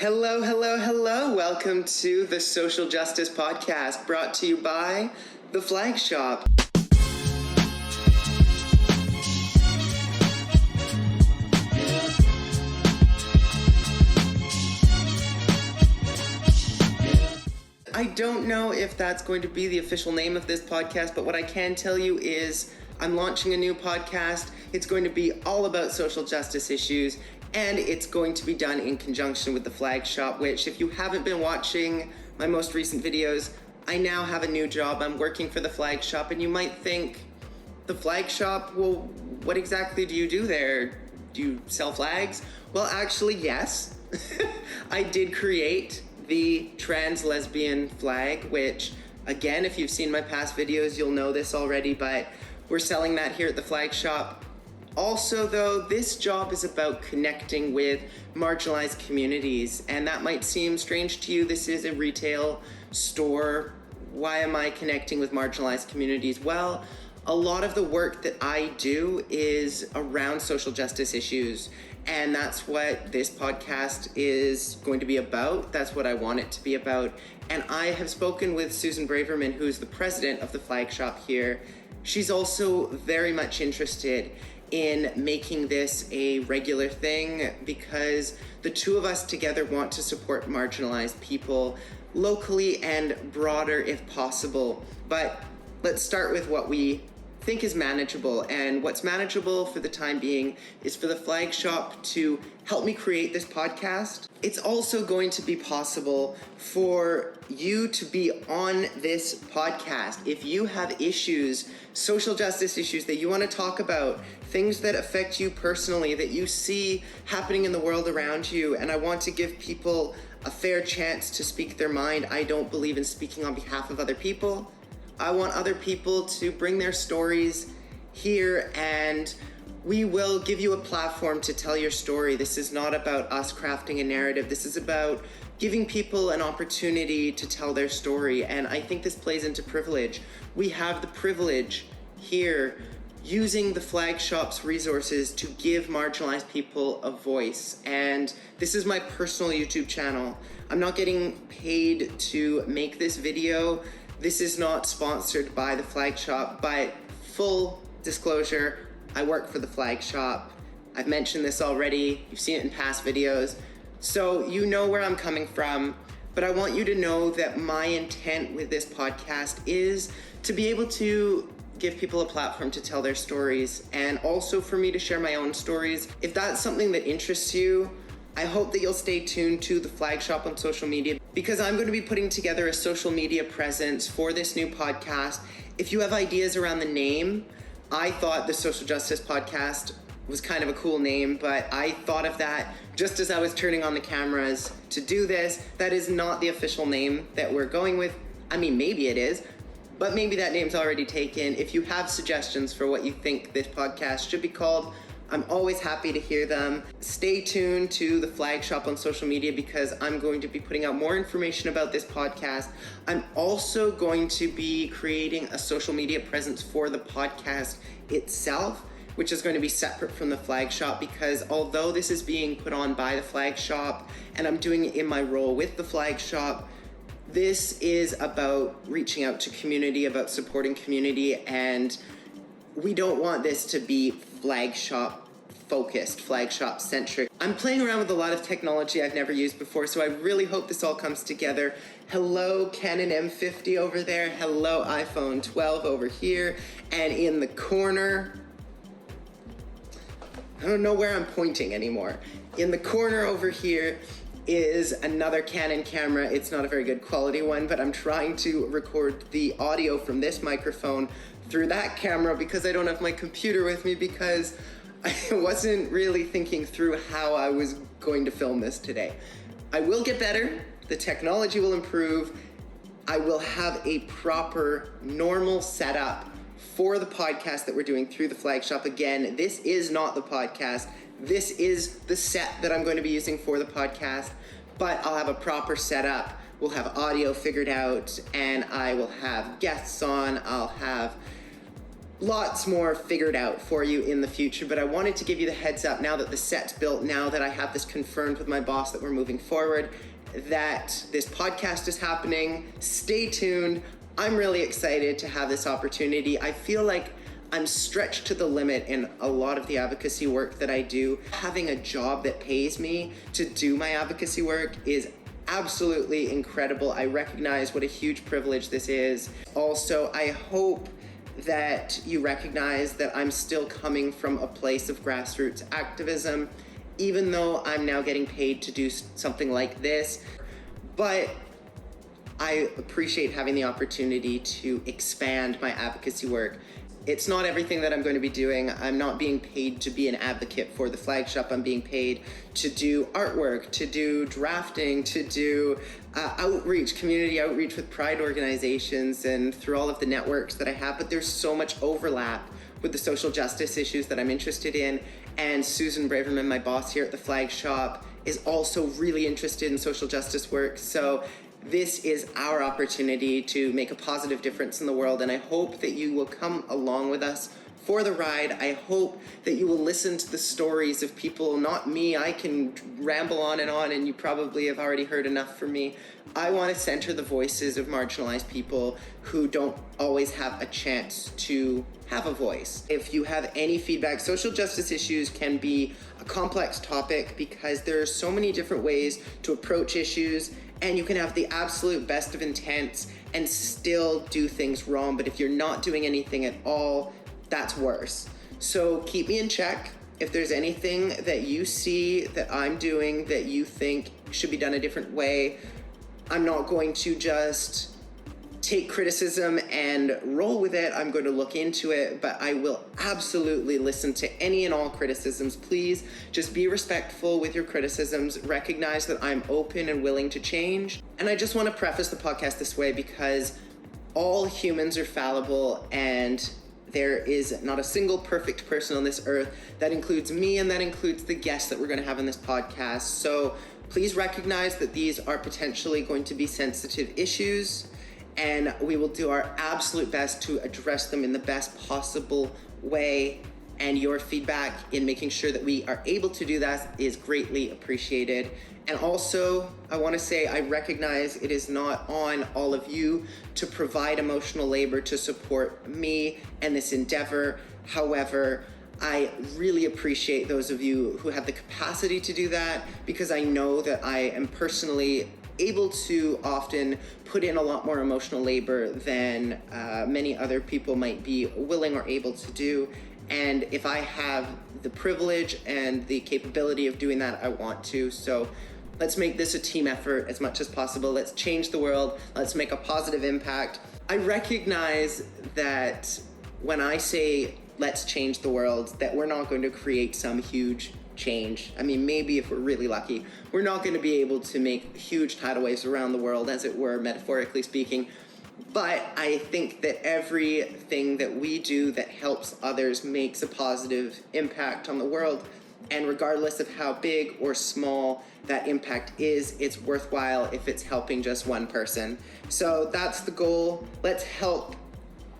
Hello, hello, hello. Welcome to the Social Justice Podcast, brought to you by The Flag Shop. I don't know if that's going to be the official name of this podcast, but what I can tell you is I'm launching a new podcast. It's going to be all about social justice issues, and it's going to be done in conjunction with The Flag Shop, which, if you haven't been watching my most recent videos, I now have a new job. I'm working for The Flag Shop, and you might think, The Flag Shop? Well, what exactly do you do there? Do you sell flags? Well, actually, yes. I did create the trans lesbian flag, which, again, if you've seen my past videos, you'll know this already, but we're selling that here at The Flag Shop. Also, though, this job is about connecting with marginalized communities, and that might seem strange to you. This is a retail store. Why am I connecting with marginalized communities? Well, a lot of the work that I do is around social justice issues, and that's what this podcast is going to be about. That's what I want it to be about. And I have spoken with Susan Braverman, who's the president of The Flag Shop here. She's also very much interested in making this a regular thing because the two of us together want to support marginalized people locally and broader if possible. But let's start with what we think is manageable, and what's manageable for the time being is for The Flag Shop to help me create this podcast. It's also going to be possible for you to be on this podcast. If you have issues, social justice issues that you want to talk about, things that affect you personally, that you see happening in the world around you, and I want to give people a fair chance to speak their mind. I don't believe in speaking on behalf of other people. I want other people to bring their stories here, and we will give you a platform to tell your story. This is not about us crafting a narrative. This is about giving people an opportunity to tell their story, and I think this plays into privilege. We have the privilege here using the Flag Shop's resources to give marginalized people a voice, and this is my personal YouTube channel. I'm not getting paid to make this video. This is not sponsored by The Flag Shop, but full disclosure, I work for The Flag Shop. I've mentioned this already. You've seen it in past videos. So you know where I'm coming from, but I want you to know that my intent with this podcast is to be able to give people a platform to tell their stories, and also for me to share my own stories. If that's something that interests you, I hope that you'll stay tuned to The Flag Shop on social media, because I'm going to be putting together a social media presence for this new podcast. If you have ideas around the name, I thought the Social Justice Podcast was kind of a cool name, but I thought of that just as I was turning on the cameras to do this. That is not the official name that we're going with. I mean, maybe it is, but maybe that name's already taken. If you have suggestions for what you think this podcast should be called, I'm always happy to hear them. Stay tuned to The Flag Shop on social media because I'm going to be putting out more information about this podcast. I'm also going to be creating a social media presence for the podcast itself, which is going to be separate from The Flag Shop, because although this is being put on by The Flag Shop and I'm doing it in my role with The Flag Shop, this is about reaching out to community, about supporting community, and we don't want this to be Flag Shop focused, Flag Shop centric. I'm playing around with a lot of technology I've never used before, so I really hope this all comes together. Hello Canon M50 over there, hello iPhone 12 over here, and in the corner, I don't know where I'm pointing anymore. In the corner over here is another Canon camera. It's not a very good quality one, but I'm trying to record the audio from this microphone through that camera because I don't have my computer with me, because I wasn't really thinking through how I was going to film this today. I will get better. The technology will improve. I will have a proper, normal setup for the podcast that we're doing through The Flag Shop. Again, this is not the podcast. This is the set that I'm going to be using for the podcast, but I'll have a proper setup. We'll have audio figured out, and I will have guests on. I'll have lots more figured out for you in the future, but I wanted to give you the heads up now that the set's built, now that I have this confirmed with my boss that we're moving forward, that this podcast is happening. Stay tuned. I'm really excited to have this opportunity. I feel like I'm stretched to the limit in a lot of the advocacy work that I do. Having a job that pays me to do my advocacy work is absolutely incredible. I recognize what a huge privilege this is. Also, I hope that you recognize that I'm still coming from a place of grassroots activism, even though I'm now getting paid to do something like this. But I appreciate having the opportunity to expand my advocacy work. It's not everything that I'm going to be doing. I'm not being paid to be an advocate for the flagship. I'm being paid to do artwork, to do drafting, to do outreach, community outreach with Pride organizations and through all of the networks that I have. But there's so much overlap with the social justice issues that I'm interested in. And Susan Braverman, my boss here at the Flag Shop, is also really interested in social justice work. So this is our opportunity to make a positive difference in the world, and I hope that you will come along with us for the ride. I hope that you will listen to the stories of people, not me. I can ramble on, and you probably have already heard enough from me. I want to center the voices of marginalized people who don't always have a chance to have a voice. If you have any feedback, social justice issues can be a complex topic because there are so many different ways to approach issues, and you can have the absolute best of intents and still do things wrong. But if you're not doing anything at all, that's worse. So keep me in check. If there's anything that you see that I'm doing that you think should be done a different way, I'm not going to just take criticism and roll with it. I'm going to look into it, but I will absolutely listen to any and all criticisms. Please just be respectful with your criticisms. Recognize that I'm open and willing to change. And I just want to preface the podcast this way because all humans are fallible, and there is not a single perfect person on this earth. That includes me, and that includes the guests that we're going to have on this podcast. So please recognize that these are potentially going to be sensitive issues, and we will do our absolute best to address them in the best possible way. And your feedback in making sure that we are able to do that is greatly appreciated. And also, I want to say I recognize it is not on all of you to provide emotional labor to support me and this endeavor. However, I really appreciate those of you who have the capacity to do that, because I know that I am personally able to often put in a lot more emotional labor than many other people might be willing or able to do. And if I have the privilege and the capability of doing that, I want to. So let's make this a team effort as much as possible. Let's change the world. Let's make a positive impact. I recognize that when I say let's change the world, that we're not going to create some huge change. I mean, maybe if we're really lucky, we're not going to be able to make huge tidal waves around the world, as it were, metaphorically speaking. But I think that everything that we do that helps others makes a positive impact on the world. And regardless of how big or small that impact is, it's worthwhile if it's helping just one person. So that's the goal. Let's help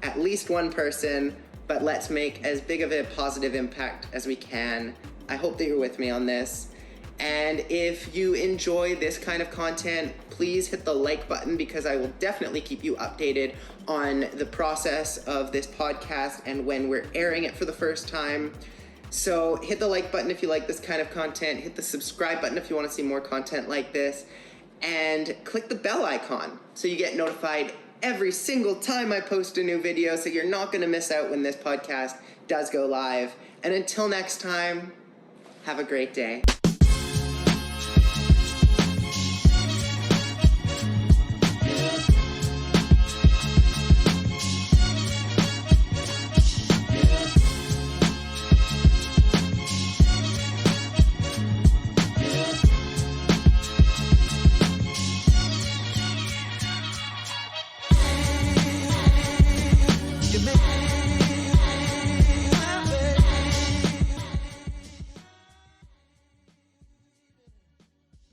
at least one person, but let's make as big of a positive impact as we can. I hope that you're with me on this. And if you enjoy this kind of content, please hit the like button, because I will definitely keep you updated on the process of this podcast and when we're airing it for the first time. So hit the like button if you like this kind of content. Hit the subscribe button if you want to see more content like this. And click the bell icon so you get notified every single time I post a new video, so you're not going to miss out when this podcast does go live. And until next time, have a great day.